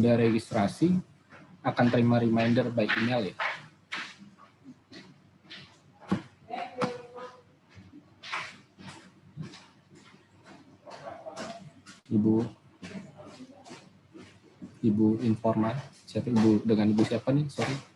sudah registrasi akan terima reminder by email ya. Ibu informal, siapa ibu dengan ibu siapa nih? Sorry.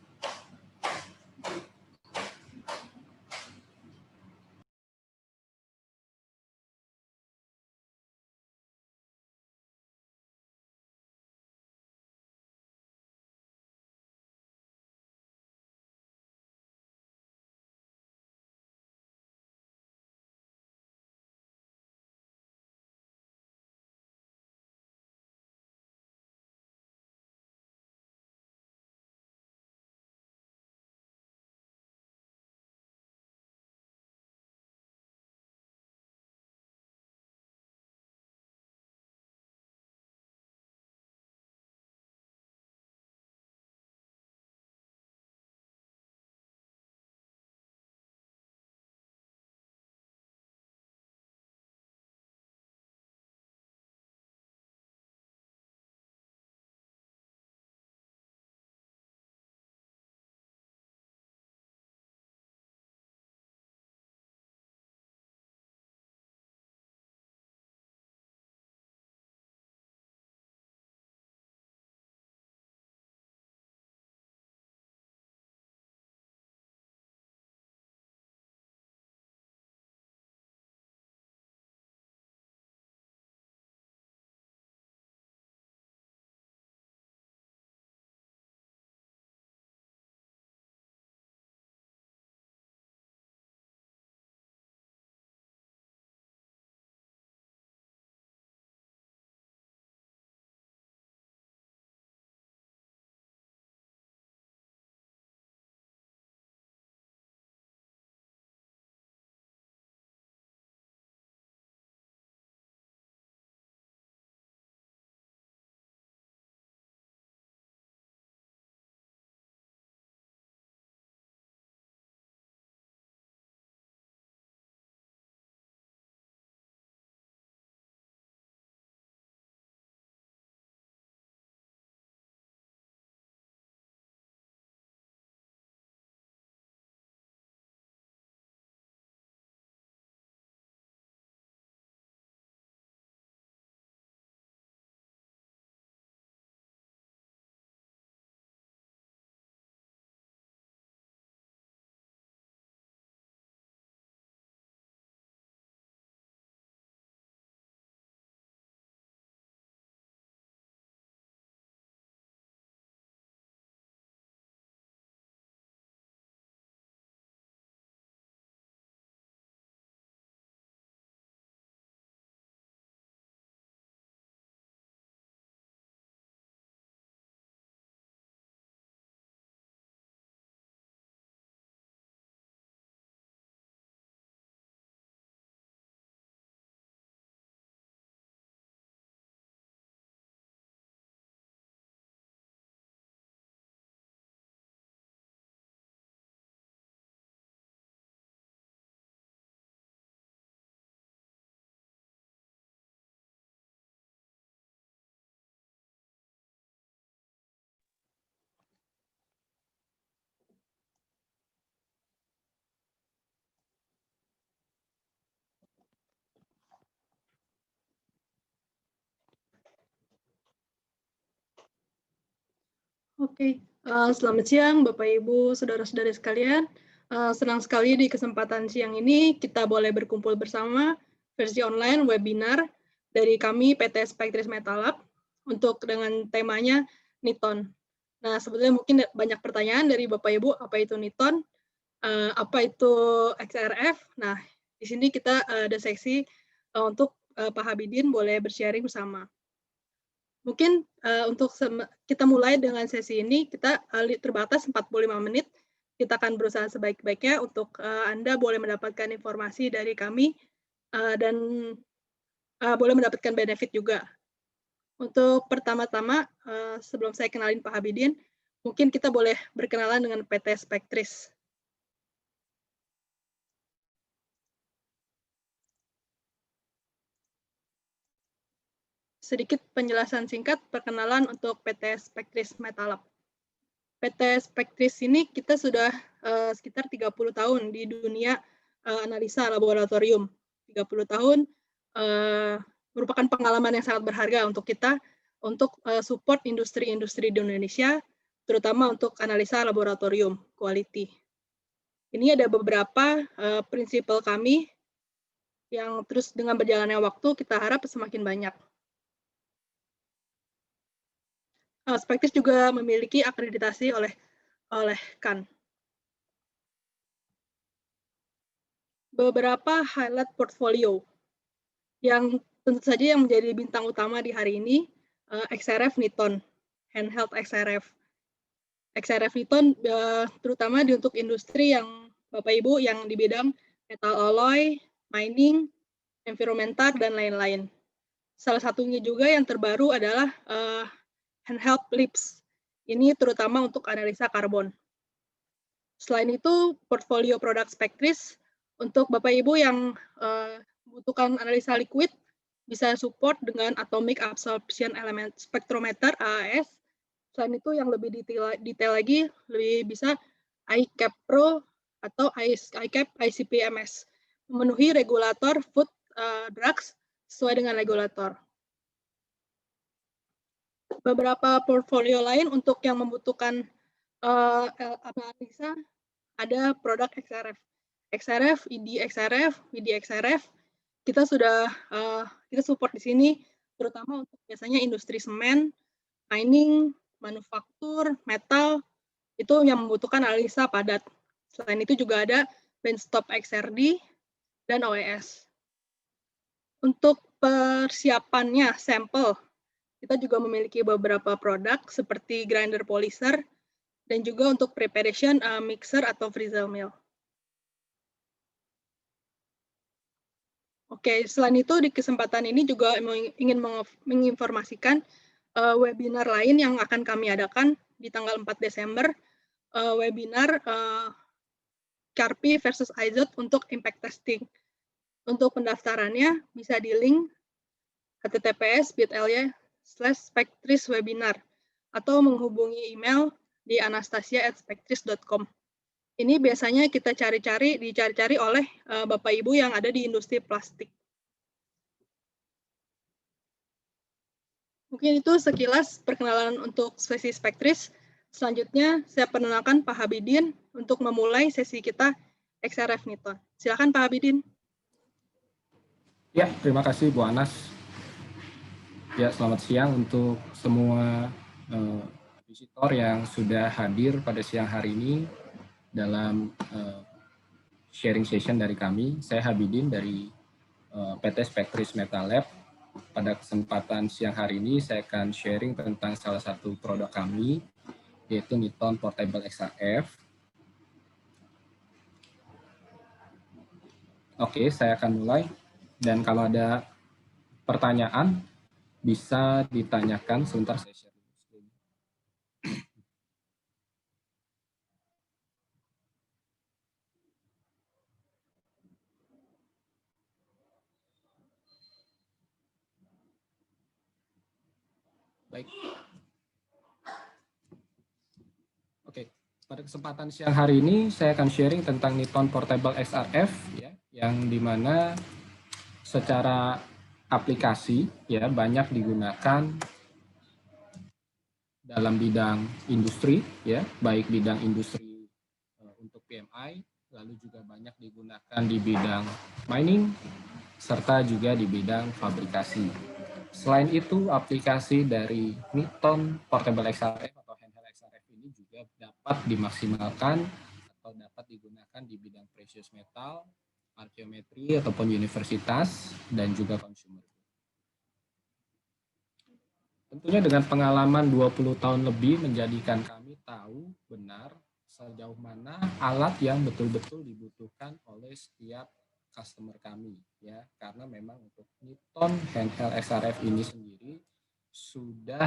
Oke, selamat siang Bapak Ibu, saudara-saudari sekalian. Senang sekali di kesempatan siang ini kita boleh berkumpul bersama versi online webinar dari kami PT Spectris Metalab untuk dengan temanya Niton. Nah, sebetulnya mungkin banyak pertanyaan dari Bapak Ibu, apa itu Niton, apa itu XRF. Nah, di sini kita ada seksi untuk Pak Habibin boleh bersharing bersama. Mungkin untuk kita mulai dengan sesi ini, kita terbatas 45 menit. Kita akan berusaha sebaik-baiknya untuk Anda boleh mendapatkan informasi dari kami dan boleh mendapatkan benefit juga. Untuk pertama-tama, sebelum saya kenalin Pak Habibin, mungkin kita boleh berkenalan dengan PT Spectris. sedikit penjelasan singkat perkenalan untuk PT Spectris Metalab. PT Spectris ini kita sudah sekitar 30 tahun di dunia analisa laboratorium. 30 tahun merupakan pengalaman yang sangat berharga untuk kita untuk support industri-industri di Indonesia, terutama untuk analisa laboratorium quality. Ini ada beberapa prinsipal kami yang terus dengan berjalannya waktu kita harap semakin banyak. Spectris juga memiliki akreditasi oleh CAN. Beberapa highlight portfolio yang tentu saja yang menjadi bintang utama di hari ini, XRF Niton, handheld XRF. XRF Niton terutama untuk industri yang Bapak Ibu yang di bidang metal alloy, mining, environmental, dan lain-lain. Salah satunya juga yang terbaru adalah handheld LIPS. Ini terutama untuk analisa karbon. Selain itu, portfolio produk Spectris untuk Bapak Ibu yang membutuhkan analisa liquid bisa support dengan Atomic Absorption Element Spectrometer AAS. Selain itu yang lebih detail lagi, lebih bisa iCap Pro atau iCap ICP-MS, memenuhi regulator food drugs sesuai dengan regulator. Beberapa portfolio lain untuk yang membutuhkan analisa ada produk XRF. XRF, ID XRF, WD XRF, kita sudah kita support di sini terutama untuk biasanya industri semen, mining, manufaktur, metal, itu yang membutuhkan analisa padat. Selain itu juga ada benchtop XRD dan OES. Untuk persiapannya sampel, kita juga memiliki beberapa produk seperti grinder polisher dan juga untuk preparation mixer atau freezer mill. Oke, selain itu di kesempatan ini juga ingin menginformasikan webinar lain yang akan kami adakan di tanggal 4 Desember, webinar CARPI versus IZOT untuk impact testing. Untuk pendaftarannya bisa di link https://spectriswebinar atau menghubungi email di anastasia@spectris.com. Ini biasanya kita dicari-cari oleh Bapak Ibu yang ada di industri plastik. Mungkin itu sekilas perkenalan untuk sesi Spectris. Selanjutnya saya perkenalkan Pak Habibin untuk memulai sesi kita XRF Niton. Silakan Pak Habibin. Ya, terima kasih Bu Anas. Ya, selamat siang untuk semua visitor yang sudah hadir pada siang hari ini dalam sharing session dari kami. Saya Habibin dari PT Spectris Metalab. Pada kesempatan siang hari ini saya akan sharing tentang salah satu produk kami, yaitu Niton Portable XRF. Oke, saya akan mulai. Dan kalau ada pertanyaan, bisa ditanyakan sebentar saya share. Baik. Oke, pada kesempatan siang hari ini saya akan sharing tentang Niton Portable XRF ya, yang dimana secara aplikasi ya banyak digunakan dalam bidang industri ya, baik bidang industri untuk PMI, lalu juga banyak digunakan di bidang mining serta juga di bidang fabrikasi. Selain itu, aplikasi dari Niton Portable XRF atau handheld XRF ini juga dapat dimaksimalkan atau dapat digunakan di bidang precious metal, archaeometry ataupun universitas, dan juga consumer. Tentunya dengan pengalaman 20 tahun lebih menjadikan kami tahu benar sejauh mana alat yang betul-betul dibutuhkan oleh setiap customer kami ya, karena memang untuk Niton handheld XRF ini sendiri sudah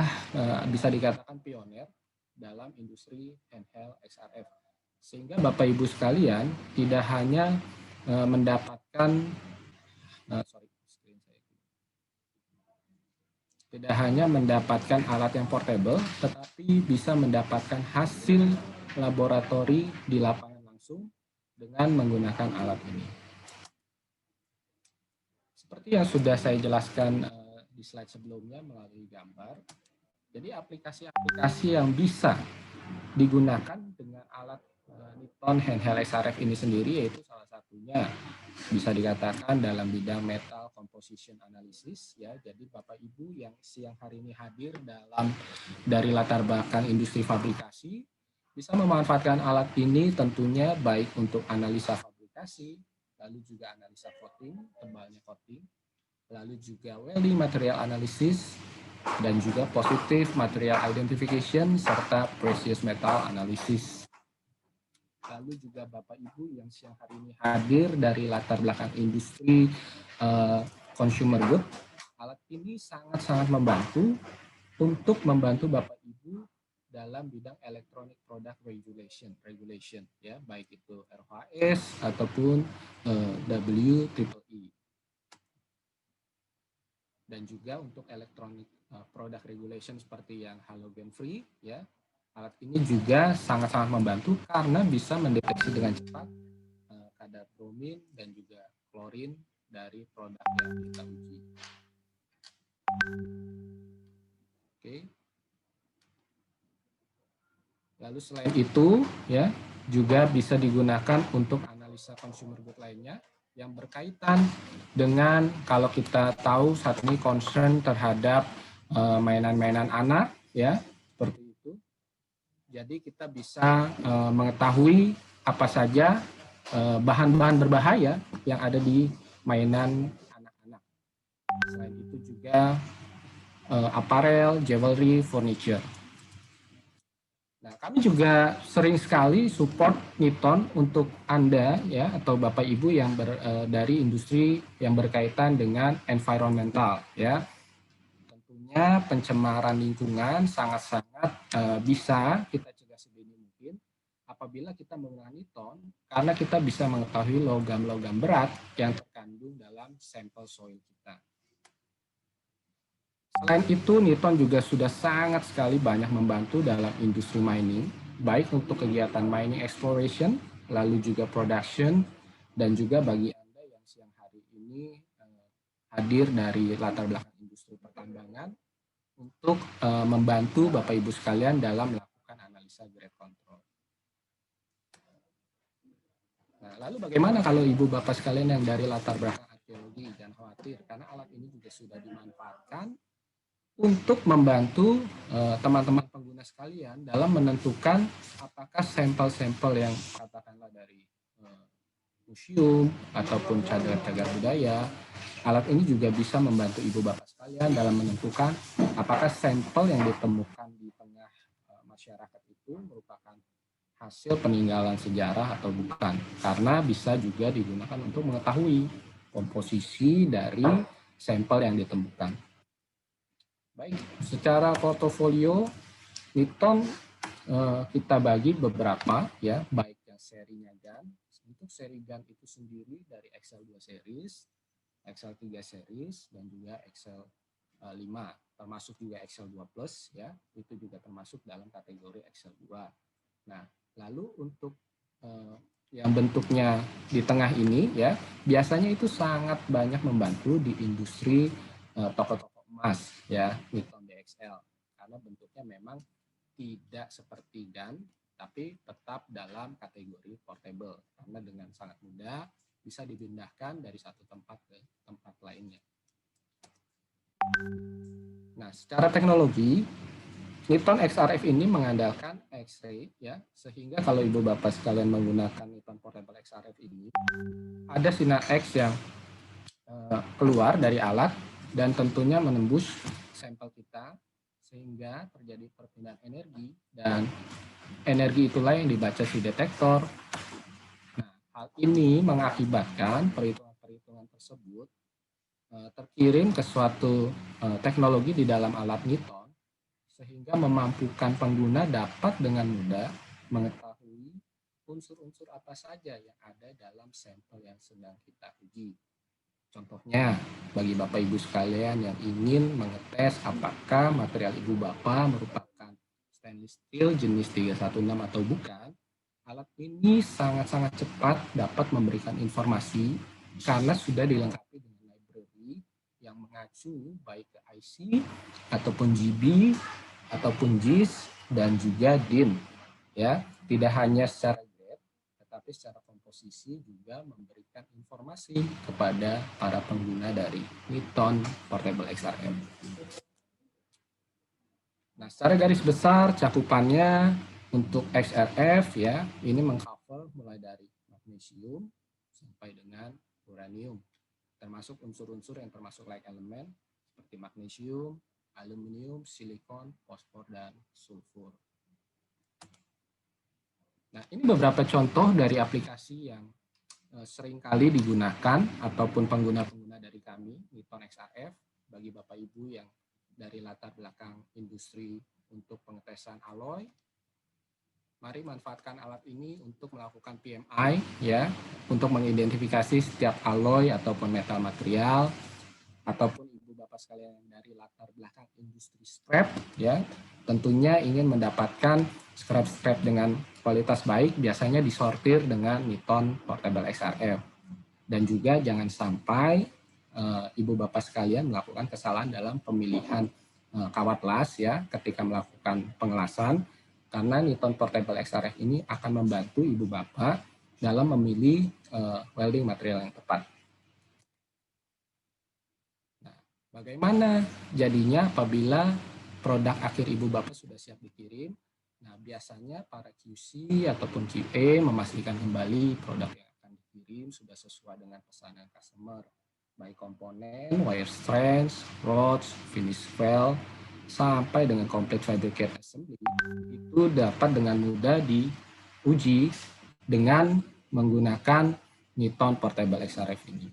bisa dikatakan pionir dalam industri handheld XRF, sehingga Bapak Ibu sekalian tidak hanya mendapatkan Tidak hanya mendapatkan alat yang portable, tetapi bisa mendapatkan hasil laboratori di lapangan langsung dengan menggunakan alat ini. Seperti yang sudah saya jelaskan di slide sebelumnya melalui gambar, jadi aplikasi-aplikasi yang bisa digunakan dengan alat Niton handheld XRF ini sendiri, yaitu salah satunya bisa dikatakan dalam bidang metal composition analysis, ya. Jadi Bapak Ibu yang siang hari ini hadir dari latar belakang industri fabrikasi bisa memanfaatkan alat ini tentunya baik untuk analisa fabrikasi, lalu juga analisa coating, tebalnya coating, lalu juga welding material analysis, dan juga positive material identification serta precious metal analysis. Lalu juga Bapak Ibu yang siang hari ini hadir dari latar belakang industri consumer good, alat ini sangat-sangat membantu untuk membantu Bapak Ibu dalam bidang electronic product regulation, ya, baik itu RoHS ataupun WEEE. Dan juga untuk electronic product regulation seperti yang halogen free, ya, alat ini juga sangat-sangat membantu karena bisa mendeteksi dengan cepat kadar bromin dan juga klorin dari produk yang kita uji. Oke. Lalu selain itu, ya, juga bisa digunakan untuk analisa consumer good lainnya yang berkaitan dengan, kalau kita tahu saat ini concern terhadap mainan-mainan anak, ya, seperti itu. Jadi kita bisa mengetahui apa saja bahan-bahan berbahaya yang ada di mainan anak-anak. Selain itu juga apparel, jewelry, furniture. Nah, kami juga sering sekali support Niton untuk Anda, ya, atau Bapak Ibu yang dari industri yang berkaitan dengan environmental, ya. Tentunya pencemaran lingkungan sangat-sangat bisa kita cegah sedini mungkin apabila kita menggunakan Niton, karena kita bisa mengetahui logam-logam berat yang terkandung dalam sampel soil kita. Selain itu, Niton juga sudah sangat sekali banyak membantu dalam industri mining, baik untuk kegiatan mining exploration, lalu juga production, dan juga bagi Anda yang siang hari ini hadir dari latar belakang industri pertambangan untuk membantu Bapak Ibu sekalian dalam melakukan analisa grade control. Nah, lalu bagaimana kalau Ibu Bapak sekalian yang dari latar belakang arkeologi? Jangan khawatir, karena alat ini juga sudah dimanfaatkan untuk membantu teman-teman pengguna sekalian dalam menentukan apakah sampel-sampel yang katakanlah dari museum ataupun cagar budaya, alat ini juga bisa membantu Ibu Bapak sekalian dalam menentukan apakah sampel yang ditemukan di tengah masyarakat itu merupakan hasil peninggalan sejarah atau bukan, karena bisa juga digunakan untuk mengetahui komposisi dari sampel yang ditemukan. Baik, secara portofolio Niton kita bagi beberapa, ya, baik yang serinya GAN. Untuk seri GAN itu sendiri dari XL2 series, XL3 series, dan juga XL5, termasuk juga XL2 Plus, ya, itu juga termasuk dalam kategori XL2. Nah, lalu untuk yang bentuknya di tengah ini, ya, biasanya itu sangat banyak membantu di industri toko-toko emas, ya, Niton DXL, karena bentuknya memang tidak seperti GAN, tapi tetap dalam kategori portable, karena dengan sangat mudah bisa dipindahkan dari satu tempat ke tempat lainnya. Nah, secara teknologi, Niton XRF ini mengandalkan X-ray, ya, sehingga kalau Ibu Bapak sekalian menggunakan Niton Portable XRF ini, ada sinar X yang keluar dari alat dan tentunya menembus sampel kita, sehingga terjadi perpindahan energi, dan energi itulah yang dibaca si detektor. Nah, hal ini mengakibatkan perhitungan-perhitungan tersebut terkirim ke suatu teknologi di dalam alat Niton, sehingga memampukan pengguna dapat dengan mudah mengetahui unsur-unsur apa saja yang ada dalam sampel yang sedang kita uji. Contohnya, bagi Bapak Ibu sekalian yang ingin mengetes apakah material Ibu Bapak merupakan stainless steel jenis 316 atau bukan, alat ini sangat-sangat cepat dapat memberikan informasi karena sudah dilengkapi dengan library yang mengacu baik ke IC ataupun GB ataupun JIS dan juga DIN. Ya, tidak hanya secara grade, tetapi secara komposisi juga memberikan informasi kepada para pengguna dari Niton Portable XRF. Nah, secara garis besar cakupannya untuk XRF ya, ini mengcover mulai dari magnesium sampai dengan uranium, termasuk unsur-unsur yang termasuk like elemen seperti magnesium, aluminium, silikon, fosfor, dan sulfur. Nah, ini beberapa contoh dari aplikasi yang sering kali digunakan ataupun pengguna-pengguna dari kami, Niton XRF, bagi Bapak Ibu yang dari latar belakang industri untuk pengetesan alloy. Mari manfaatkan alat ini untuk melakukan PMI ya, untuk mengidentifikasi setiap alloy ataupun metal material, ataupun Ibu Bapak sekalian yang dari latar belakang industri scrap ya, tentunya ingin mendapatkan scrap dengan kualitas baik, biasanya disortir dengan Niton Portable XRF. Dan juga jangan sampai Ibu Bapak sekalian melakukan kesalahan dalam pemilihan kawat las ya ketika melakukan pengelasan, karena Niton Portable XRF ini akan membantu Ibu Bapak dalam memilih welding material yang tepat. Nah, bagaimana jadinya apabila produk akhir Ibu Bapak sudah siap dikirim? Nah, biasanya para QC ataupun QA memastikan kembali produk yang akan dikirim sudah sesuai dengan pesanan customer, baik komponen, wire strands, rods, finish well, sampai dengan complete fabricate assembly, itu dapat dengan mudah diuji dengan menggunakan Niton Portable XRF ini.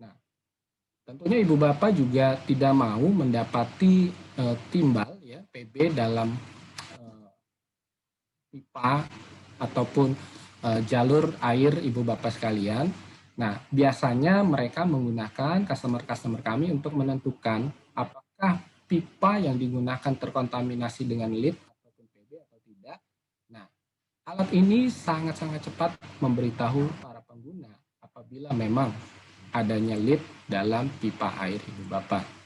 Nah, tentunya Ibu Bapak juga tidak mau mendapati timbal ya PB dalam pipa ataupun jalur air Ibu Bapak sekalian. Nah, biasanya mereka menggunakan customer kami untuk menentukan apakah pipa yang digunakan terkontaminasi dengan lead ataupun PB atau tidak. Nah, alat ini sangat-sangat cepat memberitahu para pengguna apabila memang adanya lead dalam pipa air Ibu Bapak.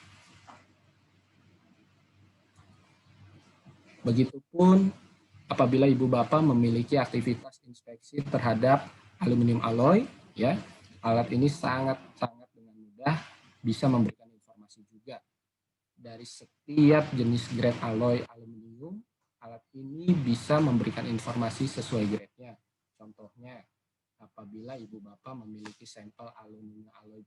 Begitupun apabila Ibu Bapak memiliki aktivitas inspeksi terhadap aluminium alloy, ya, alat ini sangat-sangat dengan mudah bisa memberikan informasi juga. Dari setiap jenis grade alloy aluminium, alat ini bisa memberikan informasi sesuai grade-nya. Contohnya, apabila Ibu Bapak memiliki sampel aluminium alloy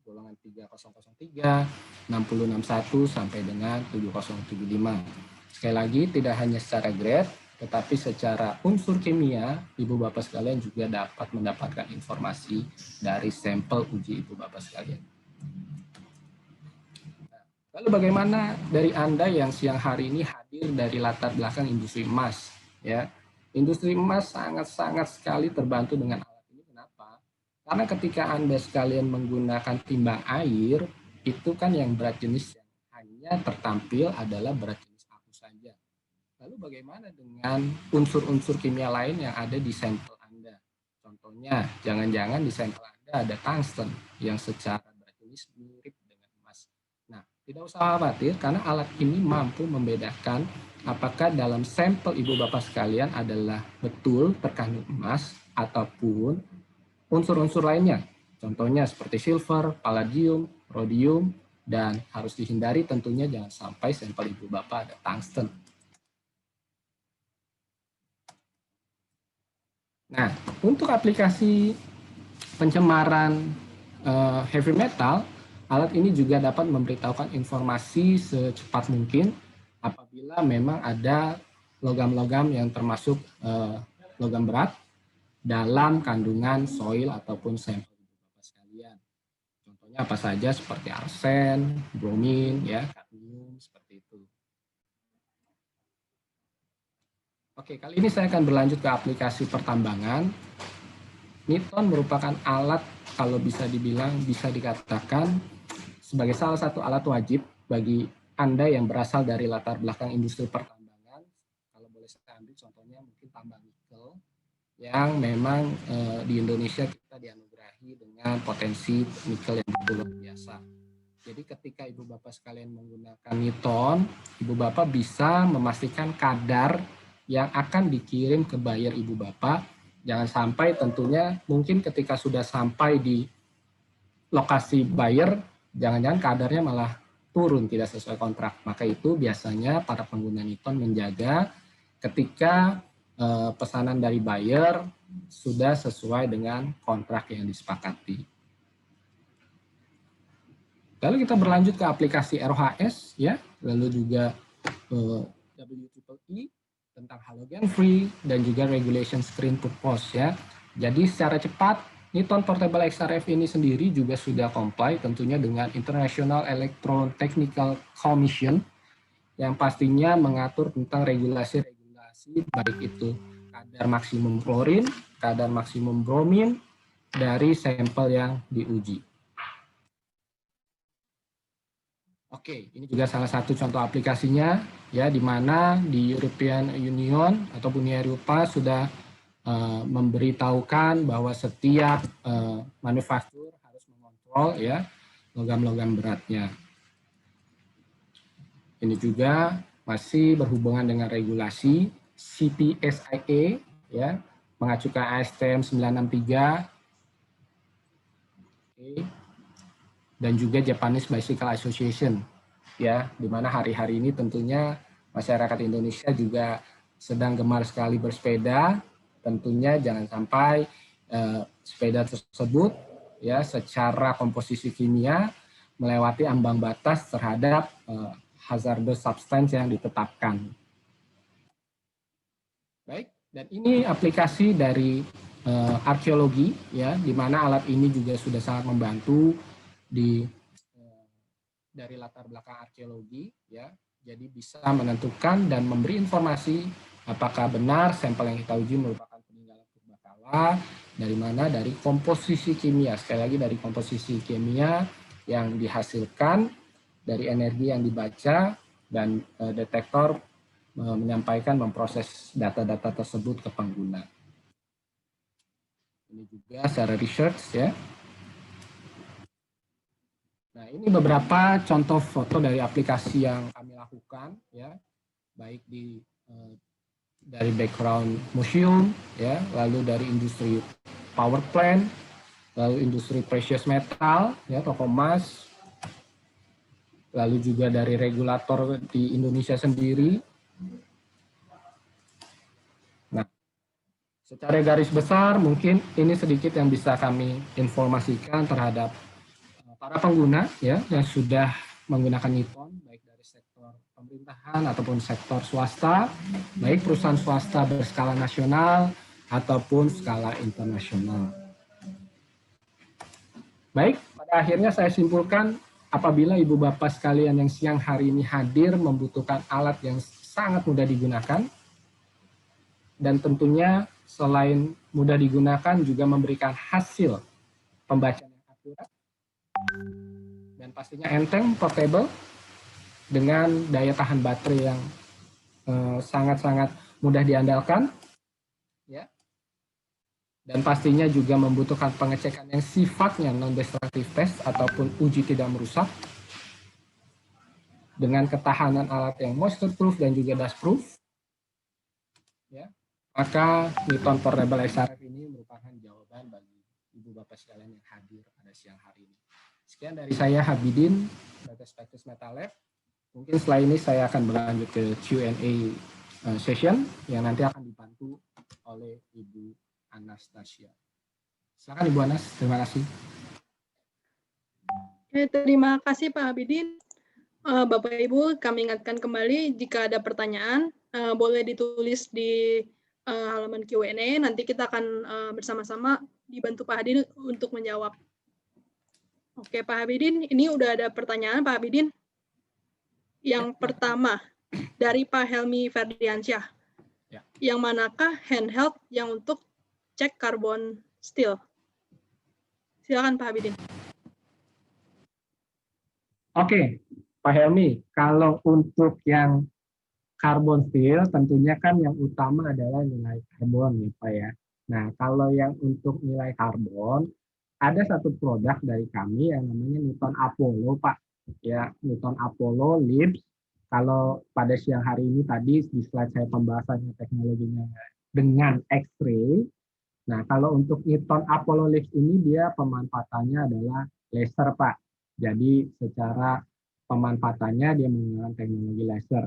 golongan 3003, 6061 sampai dengan 7075. Sekali lagi, tidak hanya secara grade, tetapi secara unsur kimia, Ibu Bapak sekalian juga dapat mendapatkan informasi dari sampel uji Ibu Bapak sekalian. Lalu bagaimana dari Anda yang siang hari ini hadir dari latar belakang industri emas? Ya, industri emas sangat-sangat sekali terbantu dengan alat ini. Kenapa? Karena ketika Anda sekalian menggunakan timbang air, itu kan yang berat jenis yang hanya tertampil adalah berat jenis aku saja. Lalu bagaimana dengan unsur-unsur kimia lain yang ada di sampel Anda? Contohnya, jangan-jangan di sampel Anda ada tungsten yang secara berat jenis mirip dengan emas. Nah, tidak usah khawatir karena alat ini mampu membedakan apakah dalam sampel Ibu Bapak sekalian adalah betul terkandung emas ataupun unsur-unsur lainnya. Contohnya seperti silver, palladium, rhodium, dan harus dihindari tentunya jangan sampai sampel Ibu Bapak ada tungsten. Nah, untuk aplikasi pencemaran heavy metal, alat ini juga dapat memberitahukan informasi secepat mungkin apabila memang ada logam-logam yang termasuk logam berat dalam kandungan soil ataupun sampel Ibu Bapak sekalian. Contohnya apa saja seperti arsen, bromin, ya, kadmium, seperti itu. Oke, kali ini saya akan berlanjut ke aplikasi pertambangan. Niton merupakan alat, kalau bisa dibilang, bisa dikatakan sebagai salah satu alat wajib bagi Anda yang berasal dari latar belakang industri pertambangan. Kalau boleh saya ambil contohnya mungkin tambang nikel, yang memang di Indonesia kita dianugerahi dengan potensi nikel yang luar biasa. Jadi ketika Ibu Bapak sekalian menggunakan Niton, Ibu Bapak bisa memastikan kadar yang akan dikirim ke buyer Ibu Bapak. Jangan sampai tentunya mungkin ketika sudah sampai di lokasi buyer, jangan-jangan kadarnya malah turun tidak sesuai kontrak. Maka itu biasanya para pengguna Niton menjaga ketika pesanan dari buyer sudah sesuai dengan kontrak yang disepakati. Lalu kita berlanjut ke aplikasi ROHS, ya, lalu juga WEEE tentang halogen free dan juga regulation screen purpose, ya. Jadi secara cepat Niton Portable XRF ini sendiri juga sudah comply tentunya dengan International Electrotechnical Commission yang pastinya mengatur tentang regulasi-regulasi baik itu kadar maksimum klorin, kadar maksimum bromin dari sampel yang diuji. Oke, ini juga salah satu contoh aplikasinya, ya, di mana di European Union ataupun Uni Eropa sudah memberitahukan bahwa setiap manufaktur harus mengontrol, ya, logam-logam beratnya. Ini juga masih berhubungan dengan regulasi CPSIA, ya, mengacu ke ASTM 963. Oke. Dan juga Japanese Bicycle Association, ya, di mana hari-hari ini tentunya masyarakat Indonesia juga sedang gemar sekali bersepeda. Tentunya jangan sampai sepeda tersebut, ya, secara komposisi kimia melewati ambang batas terhadap hazardous substance yang ditetapkan. Baik, dan ini aplikasi dari arkeologi, ya, di mana alat ini juga sudah sangat membantu dari latar belakang arkeologi, ya, jadi bisa menentukan dan memberi informasi apakah benar sampel yang kita uji merupakan peninggalan purbakala, dari mana, dari komposisi kimia, sekali lagi dari komposisi kimia yang dihasilkan dari energi yang dibaca, dan detektor menyampaikan, memproses data-data tersebut ke pengguna. Ini juga secara research, ya. Nah, ini beberapa contoh foto dari aplikasi yang kami lakukan, ya, baik dari background museum, ya, lalu dari industri power plant, lalu industri precious metal, ya, toko emas, lalu juga dari regulator di Indonesia sendiri. Nah, secara garis besar mungkin ini sedikit yang bisa kami informasikan terhadap para pengguna, ya, yang sudah menggunakan Niton, baik dari sektor pemerintahan ataupun sektor swasta, baik perusahaan swasta berskala nasional ataupun skala internasional. Baik, pada akhirnya saya simpulkan, apabila Ibu Bapak sekalian yang siang hari ini hadir membutuhkan alat yang sangat mudah digunakan, dan tentunya selain mudah digunakan juga memberikan hasil pembacaan yang akurat, dan pastinya enteng, portable, dengan daya tahan baterai yang sangat-sangat mudah diandalkan, ya, dan pastinya juga membutuhkan pengecekan yang sifatnya non-destructive test ataupun uji tidak merusak, dengan ketahanan alat yang moisture proof dan juga dust proof, ya, maka Niton Portable XRF ini merupakan jawaban bagi Ibu Bapak sekalian yang hadir pada siang hari ini. Sekian dari saya, Habibin, Batas Metal Lab. Mungkin setelah ini saya akan berlanjut ke Q&A session yang nanti akan dibantu oleh Ibu Anastasia. Silakan Ibu Anas, terima kasih. Terima kasih Pak Habibin. Bapak Ibu, kami ingatkan kembali jika ada pertanyaan boleh ditulis di halaman Q&A. Nanti kita akan bersama-sama dibantu Pak Habibin untuk menjawab. Oke, Pak Habibin, ini udah ada pertanyaan, Pak Habibin. Yang pertama, dari Pak Helmi Ferdiansyah. Ya. Yang manakah handheld yang untuk cek karbon steel. Silakan Pak Habibin. Oke, Pak Helmi, kalau untuk yang carbon steel tentunya kan yang utama adalah nilai karbon ya Pak ya. Nah, kalau yang untuk nilai karbon, ada satu produk dari kami yang namanya Niton Apollo Pak. Ya, Niton Apollo Lips. Kalau pada siang hari ini tadi di slide saya pembahasannya teknologinya dengan X-ray. Nah, kalau untuk Niton Apollo Lips ini dia pemanfaatannya adalah laser Pak. Jadi secara pemanfaatannya dia menggunakan teknologi laser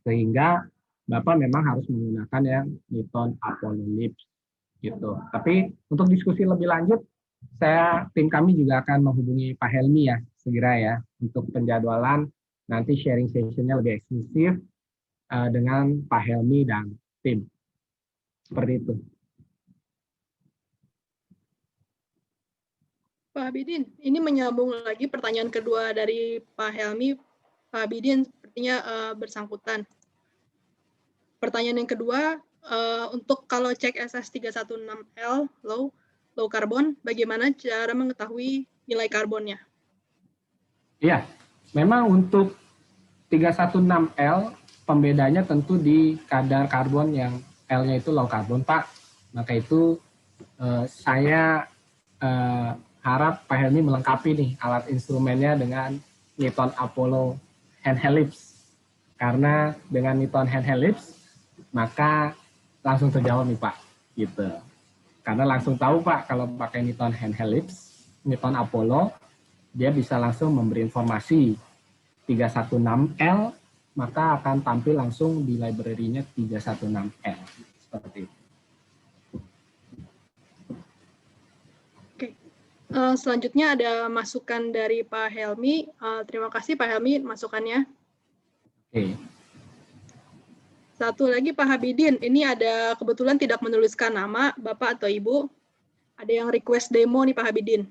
sehingga Bapak memang harus menggunakan yang Niton Apollo Lips gitu. Tapi untuk diskusi lebih lanjut, tim kami juga akan menghubungi Pak Helmi ya segera ya untuk penjadwalan nanti sharing sessionnya lebih eksklusif dengan Pak Helmi dan tim. Seperti itu. Pak Habibin, ini menyambung lagi pertanyaan kedua dari Pak Helmi. Pak Habibin sepertinya bersangkutan. Pertanyaan yang kedua, untuk kalau cek SS316L low carbon, bagaimana cara mengetahui nilai karbonnya? Iya, memang untuk 316L pembedanya tentu di kadar karbon yang L-nya itu low carbon Pak. Maka itu saya harap Pak Helmi melengkapi nih alat instrumennya dengan Niton Apollo handheld lips. Karena dengan Niton handheld lips maka langsung terjawab nih Pak, gitu. Karena langsung tahu Pak kalau pakai Niton handheld lips, Niton Apollo, dia bisa langsung memberi informasi 316L, maka akan tampil langsung di library-nya 316L. Seperti itu. Selanjutnya ada masukan dari Pak Helmi. Terima kasih Pak Helmi masukannya. Oke. Satu lagi Pak Habibin, ini ada kebetulan tidak menuliskan nama Bapak atau Ibu. Ada yang request demo nih Pak Habibin.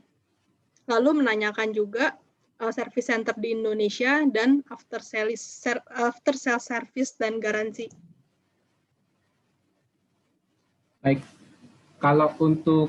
Lalu menanyakan juga service center di Indonesia dan after sale service dan garansi. Baik, kalau untuk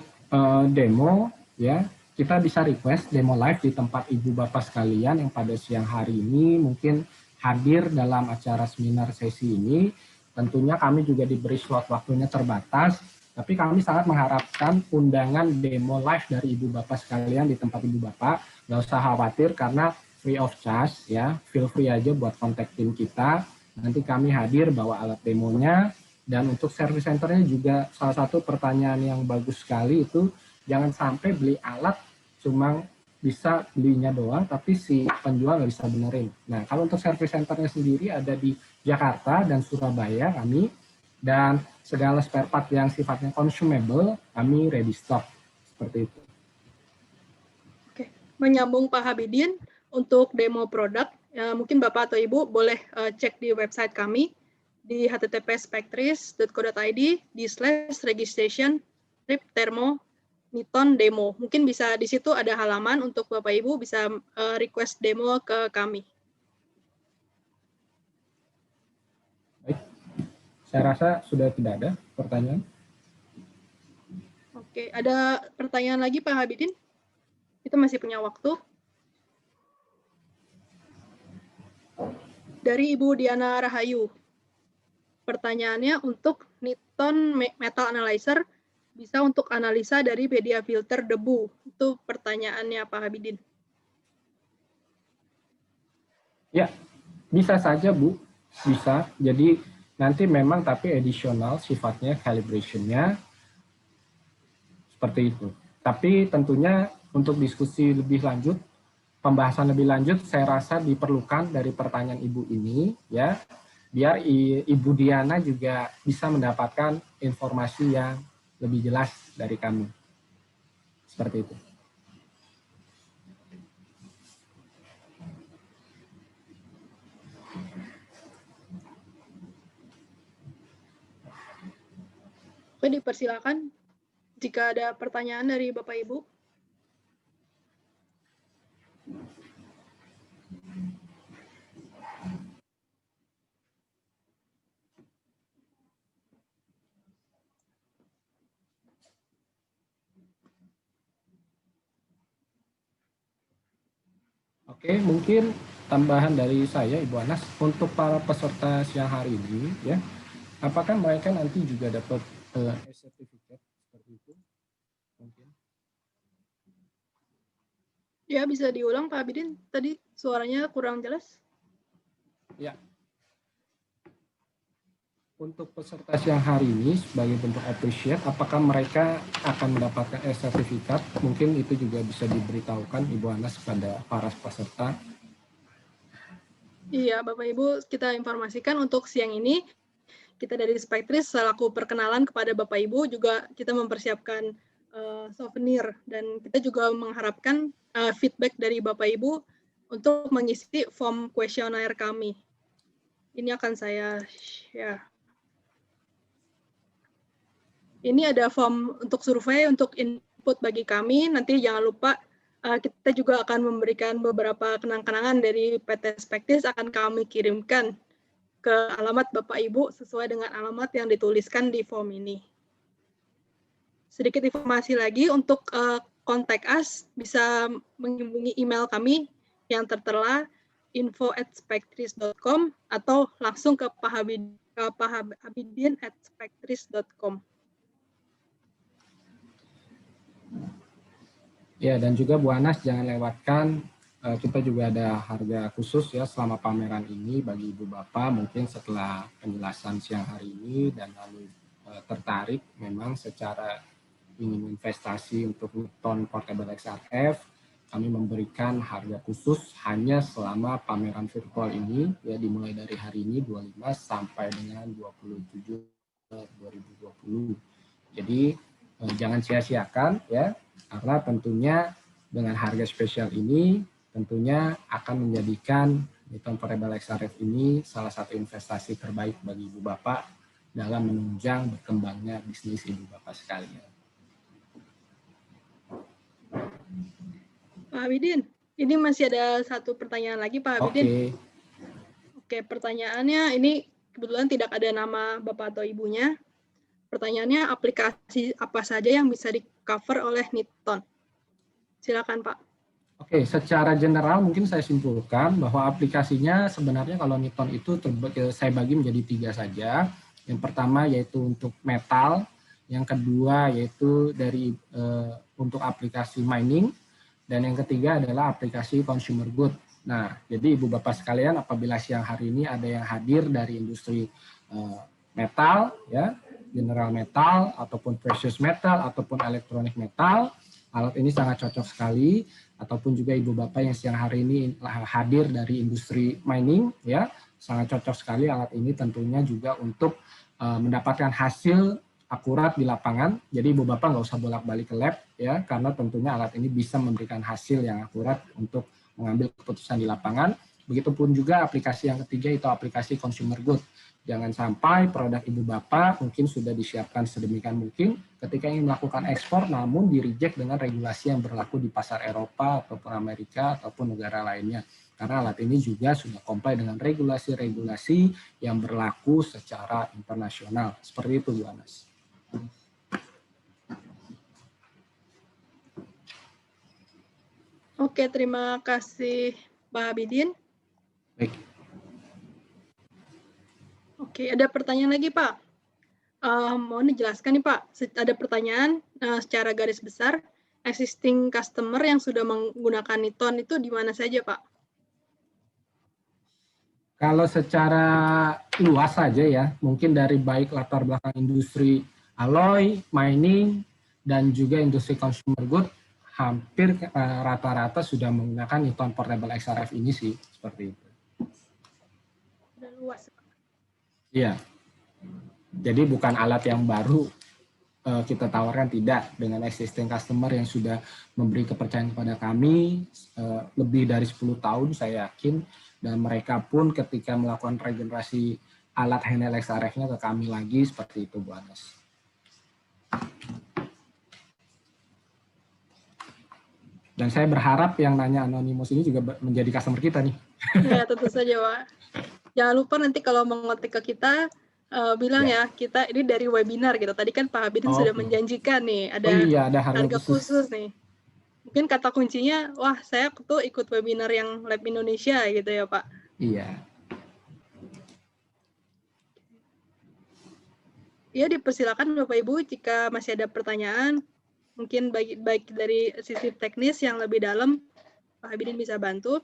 demo ya kita bisa request demo live di tempat ibu bapak sekalian yang pada siang hari ini mungkin hadir dalam acara seminar sesi ini. Tentunya kami juga diberi slot waktunya terbatas, tapi kami sangat mengharapkan undangan demo live dari ibu bapak sekalian di tempat ibu bapak. Nggak usah khawatir karena free of charge ya, feel free aja buat kontak tim kita. Nanti kami hadir bawa alat demonya. Dan untuk service centernya juga salah satu pertanyaan yang bagus sekali itu jangan sampai beli alat cuma bisa belinya doang tapi si penjual nggak bisa benerin. Nah kalau untuk service centernya sendiri ada di Jakarta dan Surabaya kami, dan segala spare part yang sifatnya consumable kami ready stock seperti itu. Oke, menyambung Pak Habibin untuk demo produk, mungkin Bapak atau Ibu boleh cek di website kami di https://spectris.co.id/registration trip thermo Niton demo. Mungkin bisa di situ ada halaman untuk Bapak Ibu bisa request demo ke kami. Baik, saya rasa sudah tidak ada pertanyaan. Oke, ada pertanyaan lagi Pak Habibin? Kita masih punya waktu. Dari Ibu Diana Rahayu. Pertanyaannya untuk Niton Metal Analyzer bisa untuk analisa dari media filter debu. Itu pertanyaannya Pak Habibin. Ya, bisa saja Bu, bisa. Jadi nanti memang tapi additional sifatnya calibration-nya seperti itu. Tapi tentunya untuk diskusi lebih lanjut, pembahasan lebih lanjut saya rasa diperlukan dari pertanyaan Ibu ini ya. Biar Ibu Diana juga bisa mendapatkan informasi yang lebih jelas dari kami. Seperti itu. Oke, dipersilakan jika ada pertanyaan dari Bapak Ibu. Oke, mungkin tambahan dari saya, Ibu Anas, untuk para peserta siang hari ini, ya, apakah mereka nanti juga dapat sertifikat seperti itu? Mungkin. Ya, bisa diulang Pak Abidin. Tadi suaranya kurang jelas. Ya. Untuk peserta siang hari ini sebagai bentuk appreciate, apakah mereka akan mendapatkan sertifikat? Mungkin itu juga bisa diberitahukan Ibu Anas kepada para peserta. Iya, Bapak Ibu, kita informasikan untuk siang ini, kita dari Spectris selaku perkenalan kepada Bapak Ibu, juga kita mempersiapkan souvenir, dan kita juga mengharapkan feedback dari Bapak Ibu untuk mengisi form kuesioner kami. Ini akan saya share. Ini ada form untuk survei, untuk input bagi kami. Nanti jangan lupa kita juga akan memberikan beberapa kenang-kenangan dari PT Spectris akan kami kirimkan ke alamat Bapak Ibu sesuai dengan alamat yang dituliskan di form ini. Sedikit informasi lagi untuk kontak us, bisa menghubungi email kami yang tertera info@spectris.com atau langsung ke pahabidin@spectris.com. Ya, dan juga Bu Anas jangan lewatkan, kita juga ada harga khusus ya selama pameran ini bagi Ibu Bapak, mungkin setelah penjelasan siang hari ini dan lalu tertarik memang secara ingin investasi untuk Niton Portable XRF, kami memberikan harga khusus hanya selama pameran virtual ini, ya dimulai dari hari ini 25 sampai dengan 27 2020. Jadi jangan sia-siakan ya, karena tentunya dengan harga spesial ini tentunya akan menjadikan Niton Portable XRF ini salah satu investasi terbaik bagi Ibu Bapak dalam menunjang berkembangnya bisnis Ibu Bapak sekalian. Pak Abidin, ini masih ada satu pertanyaan lagi Pak Abidin. Oke, pertanyaannya ini kebetulan tidak ada nama Bapak atau Ibunya. Pertanyaannya, aplikasi apa saja yang bisa di-cover oleh Niton? Silakan Pak. Oke, secara general mungkin saya simpulkan bahwa aplikasinya sebenarnya kalau Niton itu saya bagi menjadi 3 saja. Yang pertama yaitu untuk metal, yang kedua yaitu dari untuk aplikasi mining, dan yang ketiga adalah aplikasi consumer good. Nah, jadi Ibu Bapak sekalian, apabila siang hari ini ada yang hadir dari industri metal, ya, general metal, ataupun precious metal, ataupun elektronik metal, alat ini sangat cocok sekali. Ataupun juga Ibu Bapak yang siang hari ini hadir dari industri mining, ya, sangat cocok sekali alat ini tentunya juga untuk mendapatkan hasil akurat di lapangan. Jadi Ibu Bapak nggak usah bolak-balik ke lab ya, karena tentunya alat ini bisa memberikan hasil yang akurat untuk mengambil keputusan di lapangan. Begitupun juga aplikasi yang ketiga itu aplikasi consumer good. Jangan sampai produk Ibu Bapak mungkin sudah disiapkan sedemikian mungkin ketika ingin melakukan ekspor namun di-reject dengan regulasi yang berlaku di pasar Eropa ataupun Amerika ataupun negara lainnya. Karena alat ini juga sudah comply dengan regulasi-regulasi yang berlaku secara internasional. Seperti itu, Bu Anas. Oke, terima kasih Pak Abidin. Baik. Oke, ada pertanyaan lagi Pak. Mohon dijelaskan nih Pak, ada pertanyaan secara garis besar, existing customer yang sudah menggunakan Niton itu di mana saja Pak? Kalau secara luas saja ya, mungkin dari baik latar belakang industri alloy, mining, dan juga industri consumer good, hampir rata-rata sudah menggunakan Niton Portable XRF ini sih, seperti itu. Sudah luas Pak. Iya. Jadi bukan alat yang baru kita tawarkan, tidak. Dengan existing customer yang sudah memberi kepercayaan kepada kami lebih dari 10 tahun saya yakin, dan mereka pun ketika melakukan regenerasi alat handheld XRF-nya ke kami lagi, seperti itu Bu Anas. Dan saya berharap yang nanya Anonymous ini juga menjadi customer kita nih. Ya, tentu saja Pak. Jangan lupa nanti kalau mengetik ke kita, bilang ya, kita ini dari webinar gitu. Tadi kan Pak Abidin sudah menjanjikan nih, ada, ada harga khusus nih. Mungkin kata kuncinya, wah saya tuh ikut webinar yang Lab Indonesia gitu ya Pak. Iya. Ya, dipersilakan Bapak Ibu jika masih ada pertanyaan, mungkin baik dari sisi teknis yang lebih dalam, Pak Habibin bisa bantu.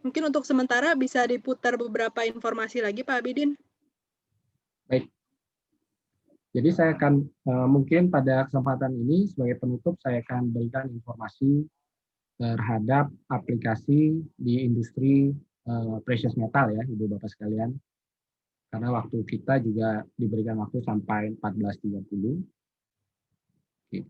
Mungkin untuk sementara bisa diputar beberapa informasi lagi, Pak Habibin. Baik. Jadi saya akan mungkin pada kesempatan ini sebagai penutup saya akan berikan informasi terhadap aplikasi di industri precious metal ya, Ibu Bapak sekalian. Karena waktu kita juga diberikan waktu sampai 14.30. Oke.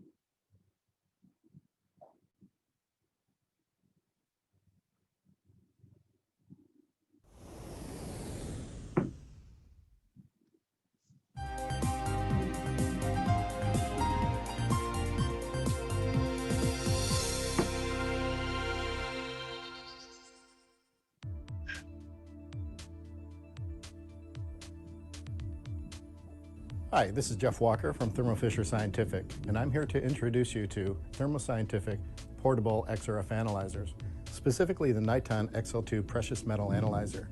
Hi, this is Jeff Walker from Thermo Fisher Scientific, and I'm here to introduce you to Thermo Scientific portable XRF analyzers, specifically the Niton XL2 precious metal analyzer.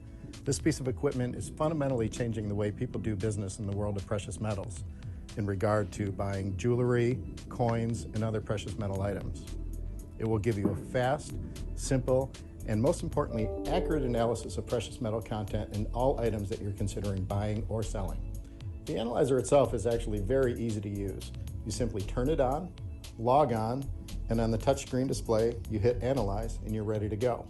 This piece of equipment is fundamentally changing the way people do business in the world of precious metals in regard to buying jewelry, coins, and other precious metal items. It will give you a fast, simple, and most importantly, accurate analysis of precious metal content in all items that you're considering buying or selling. The analyzer itself is actually very easy to use. You simply turn it on, log on, and on the touchscreen display, you hit Analyze and you're ready to go.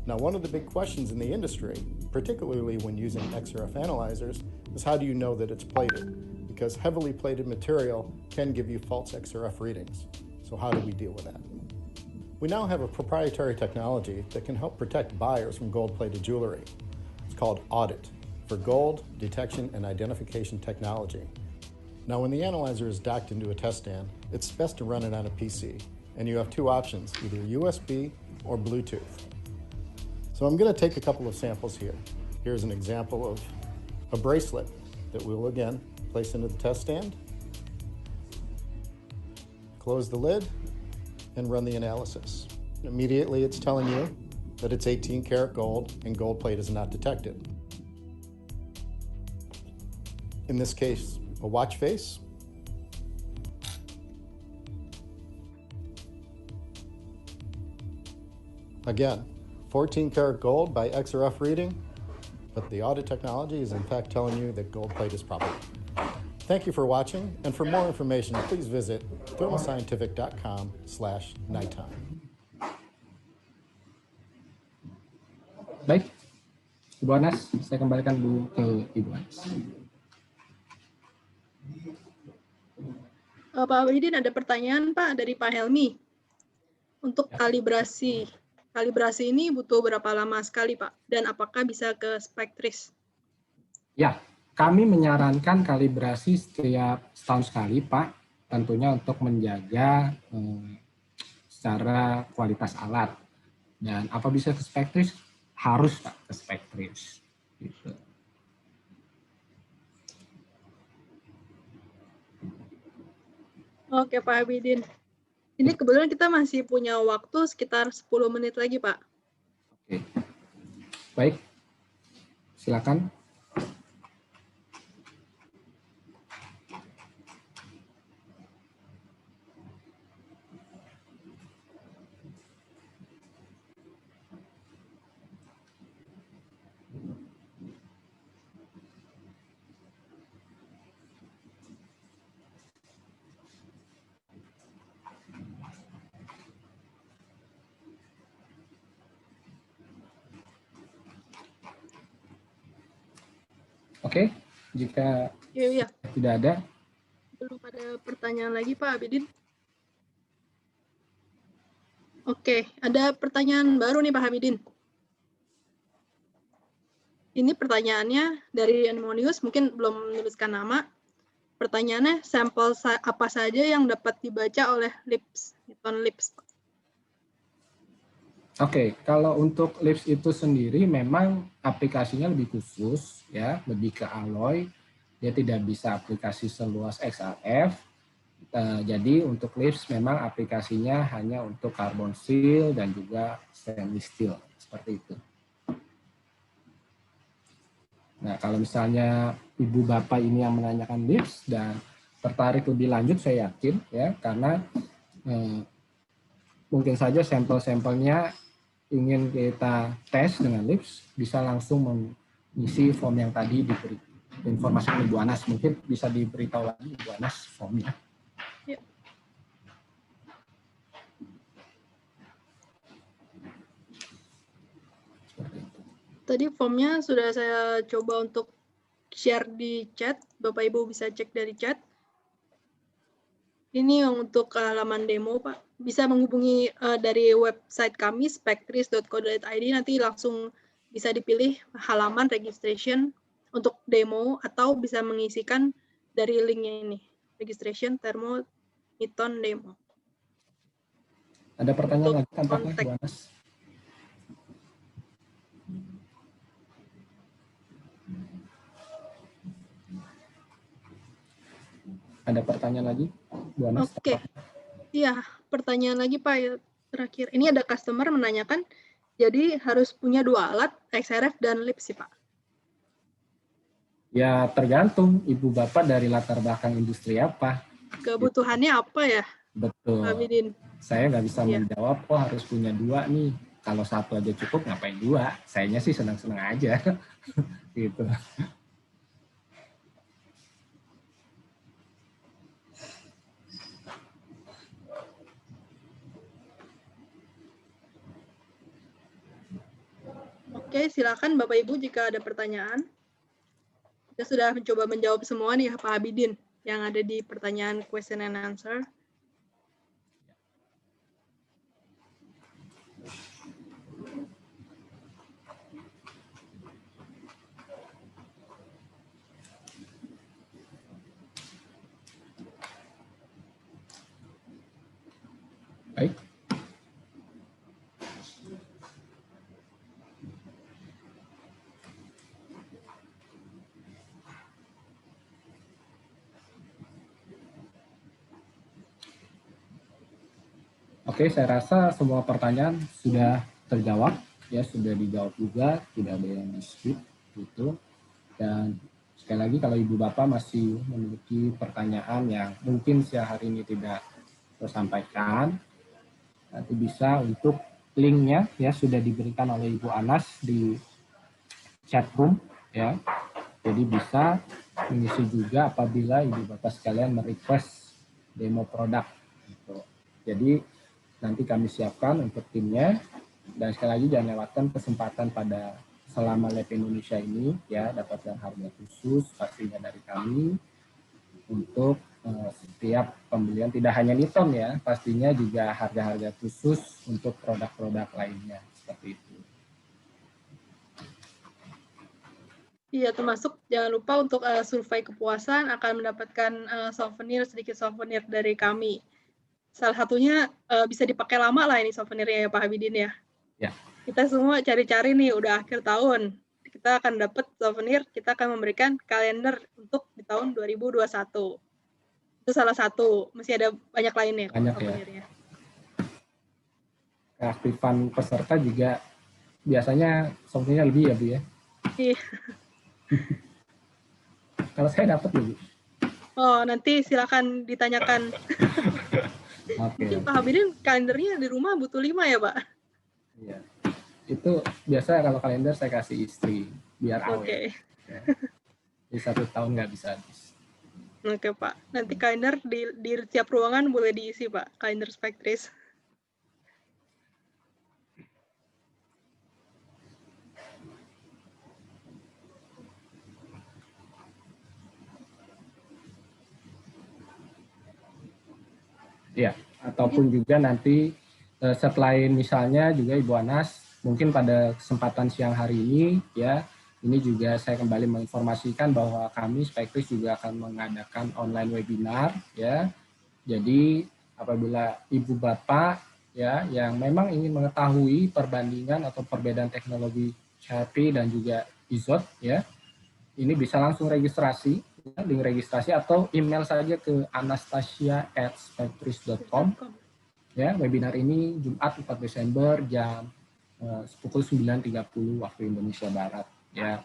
Now, one of the big questions in the industry, particularly when using XRF analyzers, is how do you know that it's plated? Because heavily plated material can give you false XRF readings. So how do we deal with that? We now have a proprietary technology that can help protect buyers from gold-plated jewelry. It's called Audit, for gold detection and identification technology. Now, when the analyzer is docked into a test stand, it's best to run it on a PC, and you have two options, either USB or Bluetooth. So I'm going to take a couple of samples here. Here's an example of a bracelet that we'll again place into the test stand, close the lid, and run the analysis. Immediately it's telling you that it's 18 karat gold and gold plate is not detected. In this case, a watch face. Again, 14 karat gold by XRF reading, but the audit technology is in fact telling you that gold plate is proper. Thank you for watching, and for more information, please visit thermoscientific.com/nighttime. Baik, Ibu Anas, saya kembalikan dulu ke Ibu Anas. Pak Habibin ada pertanyaan Pak dari Pak Helmi. Untuk kalibrasi ini butuh berapa lama sekali Pak? Dan apakah bisa ke Spectris? Ya, kami menyarankan kalibrasi setiap setahun sekali Pak, tentunya untuk menjaga secara kualitas alat. Dan apa bisa ke Spectris? Harus Pak ke Spectris. Gitu. Oke Pak Habibin. Ini kebetulan kita masih punya waktu sekitar 10 menit lagi Pak. Oke. Baik, silakan. Oke, jika tidak ada. Belum ada pertanyaan lagi Pak Habibin. Oke, ada pertanyaan baru nih Pak Habibin. Ini pertanyaannya dari Anonymous, mungkin belum menuliskan nama. Pertanyaannya, sampel apa saja yang dapat dibaca oleh Niton LIPS? Oke, kalau untuk LIPS itu sendiri memang aplikasinya lebih khusus, ya, lebih ke alloy. Dia tidak bisa aplikasi seluas XRF. Jadi untuk LIPS memang aplikasinya hanya untuk carbon steel dan juga stainless steel, seperti itu. Nah, kalau misalnya Ibu Bapak ini yang menanyakan LIPS dan tertarik lebih lanjut, saya yakin ya, karena mungkin saja sampel-sampelnya ingin kita tes dengan LIPS, bisa langsung mengisi form yang tadi diberi informasi Ibu Anas. Mungkin bisa diberitahu lagi Ibu Anas formnya. Ya. Tadi formnya sudah saya coba untuk share di chat, Bapak Ibu bisa cek dari chat. Ini yang untuk halaman demo, Pak. Bisa menghubungi dari website kami, spektris.co.id, nanti langsung bisa dipilih halaman registration untuk demo, atau bisa mengisikan dari linknya ini, registration thermo Niton demo. Ada pertanyaan Untuk lagi tampaknya, kontak. Bu Anas? Ada pertanyaan lagi, Bu Anas? Oke. Iya, pertanyaan lagi Pak terakhir. Ini ada customer menanyakan, jadi harus punya 2 alat, XRF dan LIPS sih Pak. Ya tergantung Ibu Bapak dari latar belakang industri apa. Kebutuhannya apa ya? Betul. Pak Bidin. Saya nggak bisa menjawab, kok harus punya 2 nih. Kalau 1 aja cukup, ngapain 2? Sayanya sih senang-senang aja. Gitu. Oke, silakan Bapak Ibu jika ada pertanyaan. Kita sudah mencoba menjawab semua nih Pak Abidin yang ada di pertanyaan question and answer. Baik. Oke, saya rasa semua pertanyaan sudah terjawab, ya sudah dijawab juga, tidak ada yang dispute gitu. Dan sekali lagi kalau Ibu Bapak masih memiliki pertanyaan yang mungkin siang hari ini tidak tersampaikan, nanti bisa untuk linknya ya sudah diberikan oleh Ibu Anas di chat room ya. Jadi bisa mengisi juga apabila Ibu Bapak sekalian merequest demo produk. Gitu. Jadi nanti kami siapkan untuk timnya, dan sekali lagi jangan lewatkan kesempatan pada selama Lab Indonesia ini ya, dapatkan harga khusus pastinya dari kami untuk setiap pembelian, tidak hanya Niton ya, pastinya juga harga-harga khusus untuk produk-produk lainnya seperti itu. Iya, termasuk jangan lupa untuk survei kepuasan akan mendapatkan sedikit souvenir dari kami. Salah satunya bisa dipakai lama lah ini souvenirnya ya Pak Habidin ya. Ya. Kita semua cari-cari nih udah akhir tahun. Kita akan dapat souvenir, kita akan memberikan kalender untuk di tahun 2021. Itu salah satu, masih ada banyak lainnya banyak souvenirnya. Ya. Keaktifan peserta juga biasanya souvenirnya lebih ya Bu ya? Iya. Kalau saya dapat Bu. Oh, nanti silakan ditanyakan. Oke. Pak Habibin kalendernya di rumah butuh 5 ya Pak? Iya. Itu biasa kalau kalender saya kasih istri biar awet. Oke. Ya. Di 1 tahun nggak bisa habis. Oke Pak. Nanti kalender di tiap ruangan boleh diisi Pak, kalender Spektris. Ya, ataupun juga nanti selain misalnya juga Ibu Anas, mungkin pada kesempatan siang hari ini ya, ini juga saya kembali menginformasikan bahwa kami Spektris juga akan mengadakan online webinar ya. Jadi apabila Ibu Bapak ya yang memang ingin mengetahui perbandingan atau perbedaan teknologi HRP dan juga IZOT ya, ini bisa langsung registrasi link registrasi atau email saja ke anastasia@spectris.com. Ya, webinar ini Jumat 4 Desember jam pukul 9.30 waktu Indonesia Barat. Ya,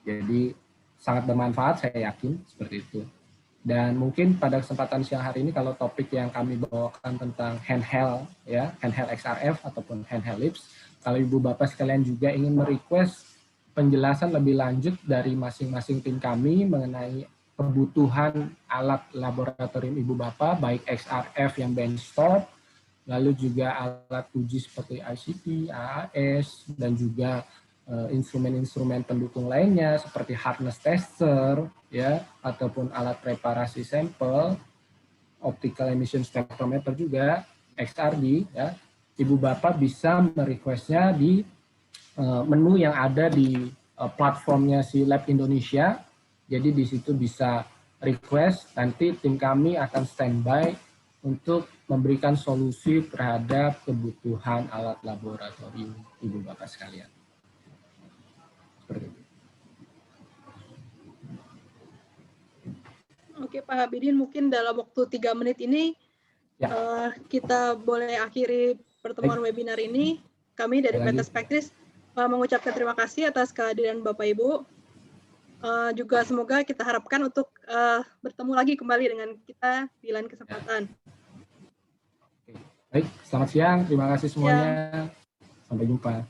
jadi sangat bermanfaat, saya yakin seperti itu. Dan mungkin pada kesempatan siang hari ini kalau topik yang kami bawakan tentang handheld, ya, handheld XRF ataupun handheld LIPS, kalau Ibu Bapak sekalian juga ingin merequest penjelasan lebih lanjut dari masing-masing tim kami mengenai kebutuhan alat laboratorium Ibu Bapak, baik XRF yang benchtop, lalu juga alat uji seperti ICP, AAS, dan juga instrumen-instrumen pendukung lainnya seperti hardness tester, ya, ataupun alat preparasi sampel, optical emission spectrometer juga, XRD, ya. Ibu Bapak bisa merequestnya di menu yang ada di platformnya si Lab Indonesia. Jadi di situ bisa request, nanti tim kami akan standby untuk memberikan solusi terhadap kebutuhan alat laboratorium Ibu Bapak sekalian. Seperti itu. Oke Pak Habibin, mungkin dalam waktu 3 menit ini Ya. Kita boleh akhiri pertemuan webinar ini. Kami dari PT Spectris mengucapkan terima kasih atas kehadiran Bapak Ibu. Juga semoga kita harapkan untuk bertemu lagi kembali dengan kita di lain kesempatan. Baik, selamat siang. Terima kasih semuanya. Sampai jumpa.